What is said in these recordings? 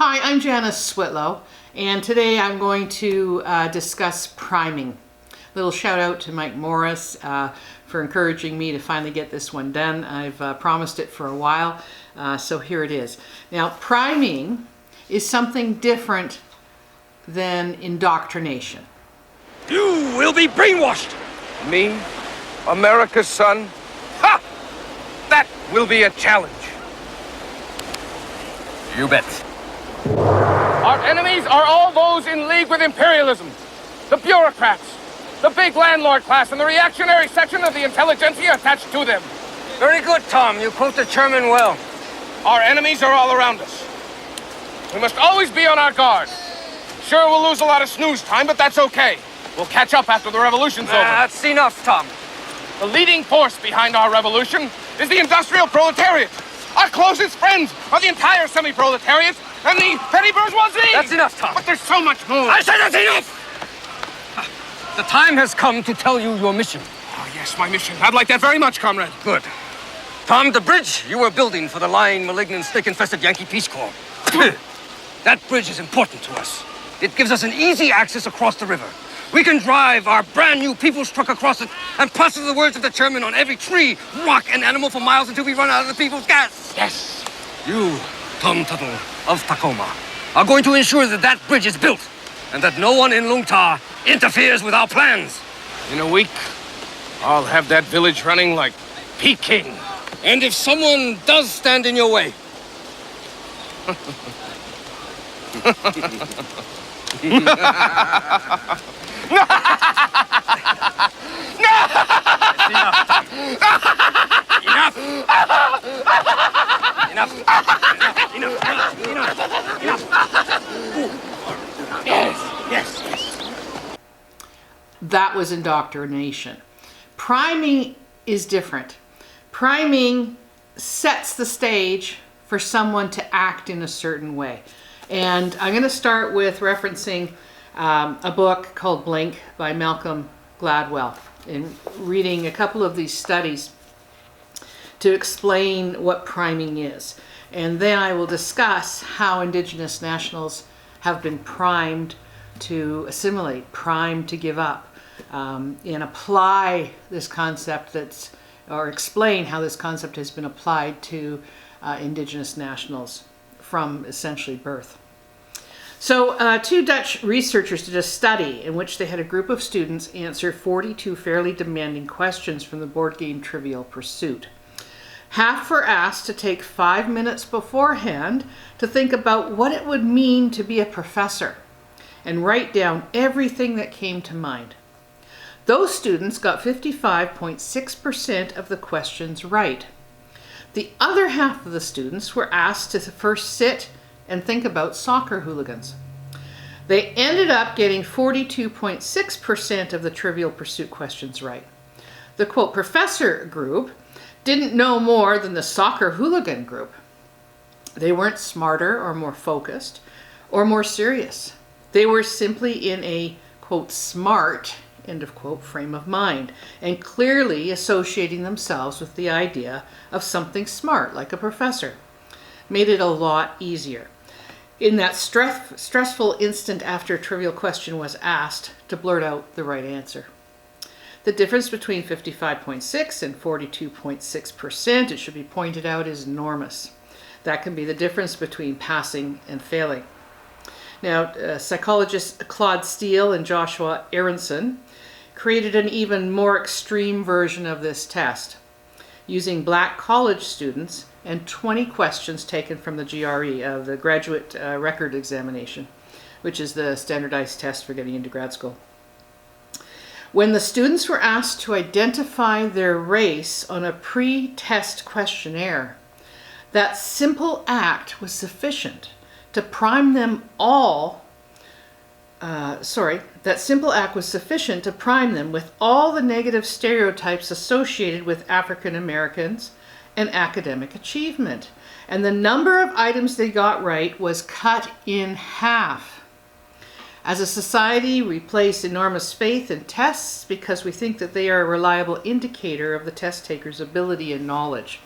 Hi, I'm Janice Switlo, and today I'm going to discuss priming. Little shout out to Mike Morris for encouraging me to finally get this one done. I've promised it for a while, so here it is. Now, priming is something different than indoctrination. You will be brainwashed! Me? America's son? Ha! That will be a challenge. You bet. Our enemies are all those in league with imperialism. The bureaucrats, the big landlord class, and the reactionary section of the intelligentsia attached to them. Very good, Tom. You quote the chairman well. Our enemies are all around us. We must always be on our guard. Sure, we'll lose a lot of snooze time, but that's okay. We'll catch up after the revolution's over. That's enough, Tom. The leading force behind our revolution is the industrial proletariat. Our closest friends are the entire semi-proletariat and the petty bourgeoisie. That's enough, Tom. But there's so much more. I said that's enough! The time has come to tell you your mission. Oh, yes, my mission. I'd like that very much, comrade. Good. Tom, the bridge you were building for the lying, malignant, snake-infested Yankee Peace Corps. That bridge is important to us. It gives us an easy access across the river. We can drive our brand new people's truck across it and plaster the words of the chairman on every tree, rock, and animal for miles until we run out of the people's gas. Yes. You, Tom Tuttle of Tacoma, are going to ensure that that bridge is built and that no one in Lungta interferes with our plans. In a week, I'll have that village running like Peking. And if someone does stand in your way... Enough! Yes. That was indoctrination. Priming is different. Priming sets the stage for someone to act in a certain way. And I'm going to start with referencing a book called Blink by Malcolm Gladwell and reading a couple of these studies to explain what priming is. And then I will discuss how Indigenous nationals have been primed to assimilate, primed to give up, and apply this concept or explain how this concept has been applied to Indigenous nationals from essentially birth. So two Dutch researchers did a study in which they had a group of students answer 42 fairly demanding questions from the board game Trivial Pursuit. Half were asked to take 5 minutes beforehand to think about what it would mean to be a professor and write down everything that came to mind. Those students got 55.6% of the questions right. The other half of the students were asked to first sit and think about soccer hooligans. They ended up getting 42.6% of the Trivial Pursuit questions right. The quote professor group didn't know more than the soccer hooligan group. They weren't smarter or more focused or more serious. They were simply in a quote smart end of quote frame of mind and clearly associating themselves with the idea of something smart like a professor. Made it a lot easier in that stressful instant after a trivial question was asked to blurt out the right answer. The difference between 55.6 and 42.6%, it should be pointed out, is enormous. That can be the difference between passing and failing. Now, psychologists Claude Steele and Joshua Aronson created an even more extreme version of this test, using black college students and 20 questions taken from the GRE, the Graduate Record Examination, which is the standardized test for getting into grad school. When the students were asked to identify their race on a pre-test questionnaire, that simple act was sufficient to prime them with all the negative stereotypes associated with African Americans and academic achievement. And the number of items they got right was cut in half. As a society, we place enormous faith in tests because we think that they are a reliable indicator of the test taker's ability and knowledge.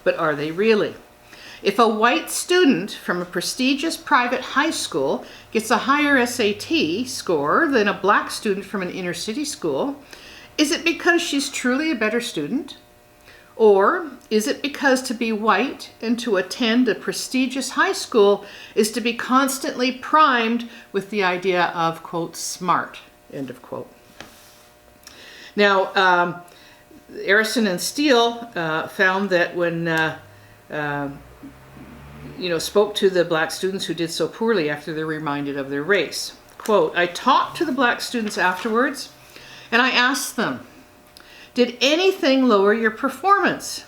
But are they really? If a white student from a prestigious private high school gets a higher SAT score than a black student from an inner city school, is it because she's truly a better student? Or is it because to be white and to attend a prestigious high school is to be constantly primed with the idea of, quote, smart, end of quote. Now, Arison and Steele found that when, spoke to the black students who did so poorly after they're reminded of their race. Quote, I talked to the black students afterwards and I asked them, did anything lower your performance?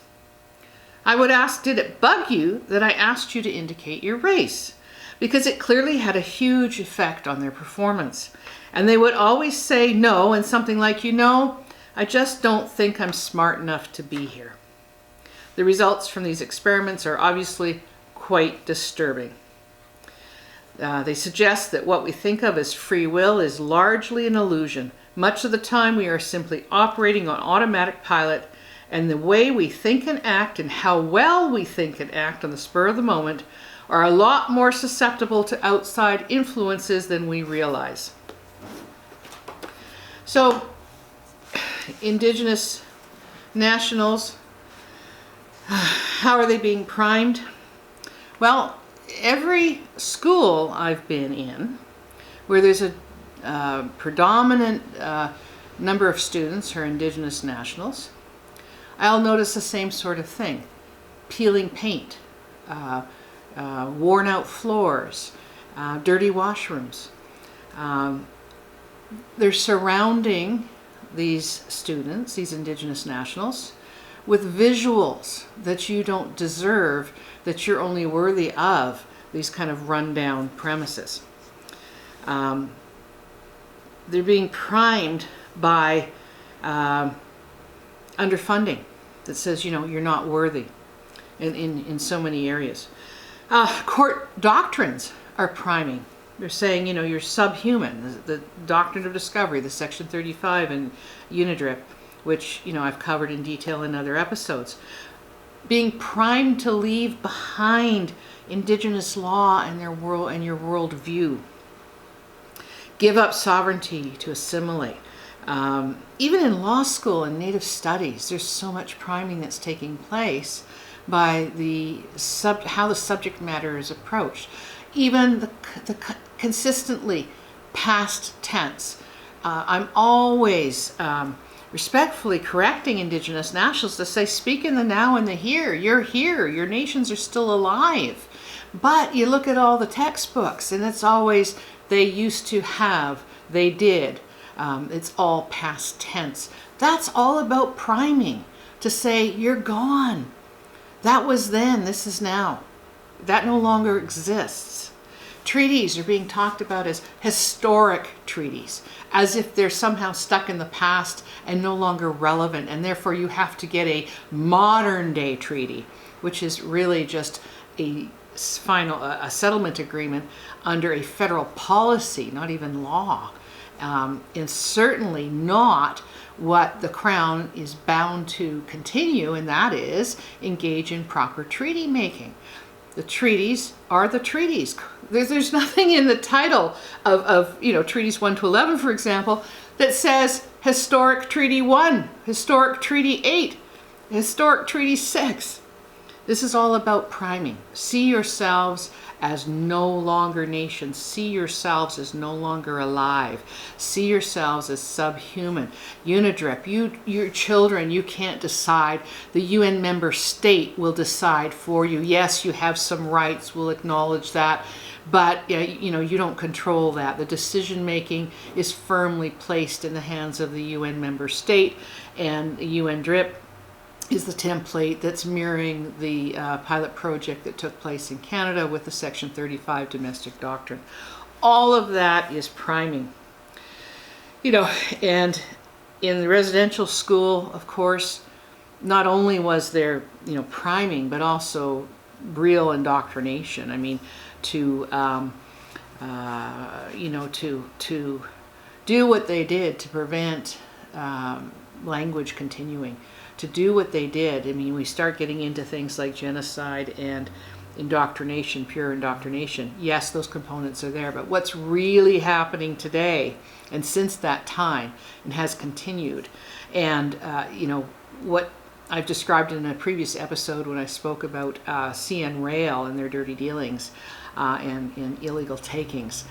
I would ask, did it bug you that I asked you to indicate your race? Because it clearly had a huge effect on their performance. And they would always say no, and something like, I just don't think I'm smart enough to be here. The results from these experiments are obviously quite disturbing. They suggest that what we think of as free will is largely an illusion. Much of the time we are simply operating on automatic pilot, and the way we think and act and how well we think and act on the spur of the moment are a lot more susceptible to outside influences than we realize. So, Indigenous nationals, how are they being primed? Well, every school I've been in where there's a predominant number of students are Indigenous nationals, I'll notice the same sort of thing. Peeling paint, worn out floors, dirty washrooms. They're surrounding these students, these Indigenous nationals, with visuals that you don't deserve, that you're only worthy of these kind of rundown premises. They're being primed by underfunding that says, you're not worthy in so many areas. Court doctrines are priming. They're saying, you're subhuman. The doctrine of discovery, the Section 35 in UNIDRIP, which, I've covered in detail in other episodes. Being primed to leave behind Indigenous law and their world and your worldview. Give up sovereignty to assimilate. Even in law school and Native studies, there's so much priming that's taking place by how the subject matter is approached. Even the consistently past tense. I'm always respectfully correcting Indigenous nationals to say, speak in the now and the here. You're here. Your nations are still alive. But you look at all the textbooks and it's always, they used to have, they did. It's all past tense. That's all about priming, to say, you're gone. That was then, this is now. That no longer exists. Treaties are being talked about as historic treaties, as if they're somehow stuck in the past and no longer relevant, and therefore you have to get a modern day treaty, which is really just a settlement agreement under a federal policy, not even law, and certainly not what the Crown is bound to continue, and that is engage in proper treaty making. The treaties are the treaties. There's nothing in the title of treaties 1 to 11, for example, that says historic treaty 1, historic treaty 8, historic treaty 6. This is all about priming. See yourselves as no longer nations. See yourselves as no longer alive. See yourselves as subhuman. UNIDRIP, your children, you can't decide. The UN member state will decide for you. Yes, you have some rights, we'll acknowledge that, but you don't control that. The decision making is firmly placed in the hands of the UN member state, and UNDRIP is the template that's mirroring the pilot project that took place in Canada with the Section 35 domestic doctrine. All of that is priming. And in the residential school, of course, not only was there, priming, but also real indoctrination. I mean, to do what they did to prevent language continuing. To do what they did, I mean, we start getting into things like genocide and indoctrination, pure indoctrination. Yes, those components are there, but what's really happening today and since that time and has continued, and you know, what I've described in a previous episode when I spoke about CN Rail and their dirty dealings and illegal takings,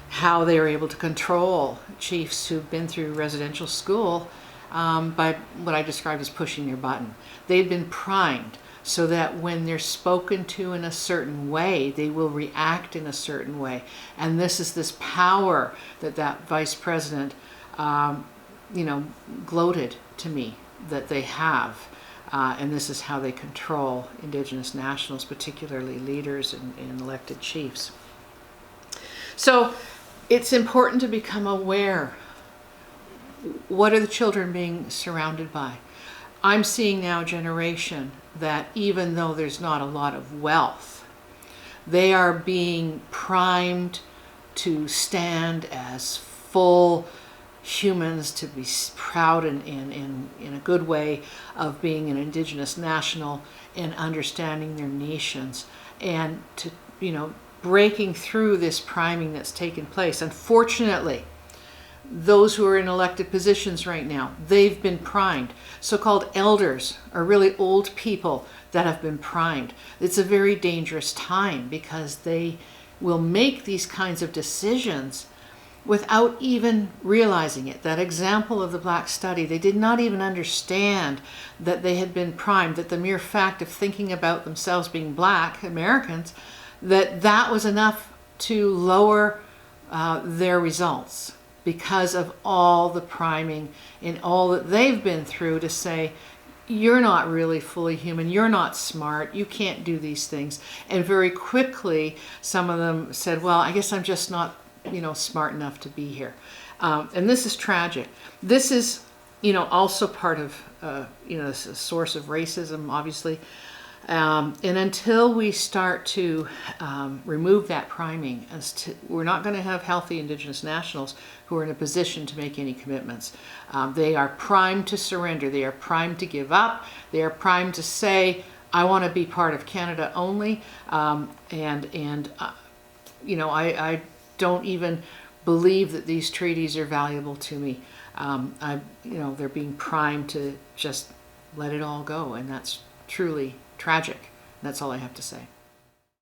how they are able to control chiefs who've been through residential school by what I described as pushing their button. They've been primed so that when they're spoken to in a certain way, they will react in a certain way. And this is this power that that vice president, you know, gloated to me that they have. And this is how they control Indigenous nationals, particularly leaders and elected chiefs. So it's important to become aware. What are the children being surrounded by? I'm seeing now a generation that even though there's not a lot of wealth, they are being primed to stand as full humans, to be proud in a good way of being an Indigenous national and understanding their nations, and to, you know, breaking through this priming that's taken place. Unfortunately, those who are in elected positions right now, they've been primed. So-called elders are really old people that have been primed. It's a very dangerous time because they will make these kinds of decisions without even realizing it. That example of the black study, they did not even understand that they had been primed, that the mere fact of thinking about themselves being black Americans, that was enough to lower their results, because of all the priming and all that they've been through to say, you're not really fully human, you're not smart, you can't do these things. And very quickly, some of them said, well, I guess I'm just not, you know, smart enough to be here. And this is tragic. This is, you know, also part of, you know, this is a source of racism, obviously. And until we start to remove that priming, we're not going to have healthy Indigenous nationals who are in a position to make any commitments. They are primed to surrender. They are primed to give up. They are primed to say, I want to be part of Canada only. You know, I don't even believe that these treaties are valuable to me. You know, they're being primed to just let it all go, and that's truly tragic. That's all I have to say.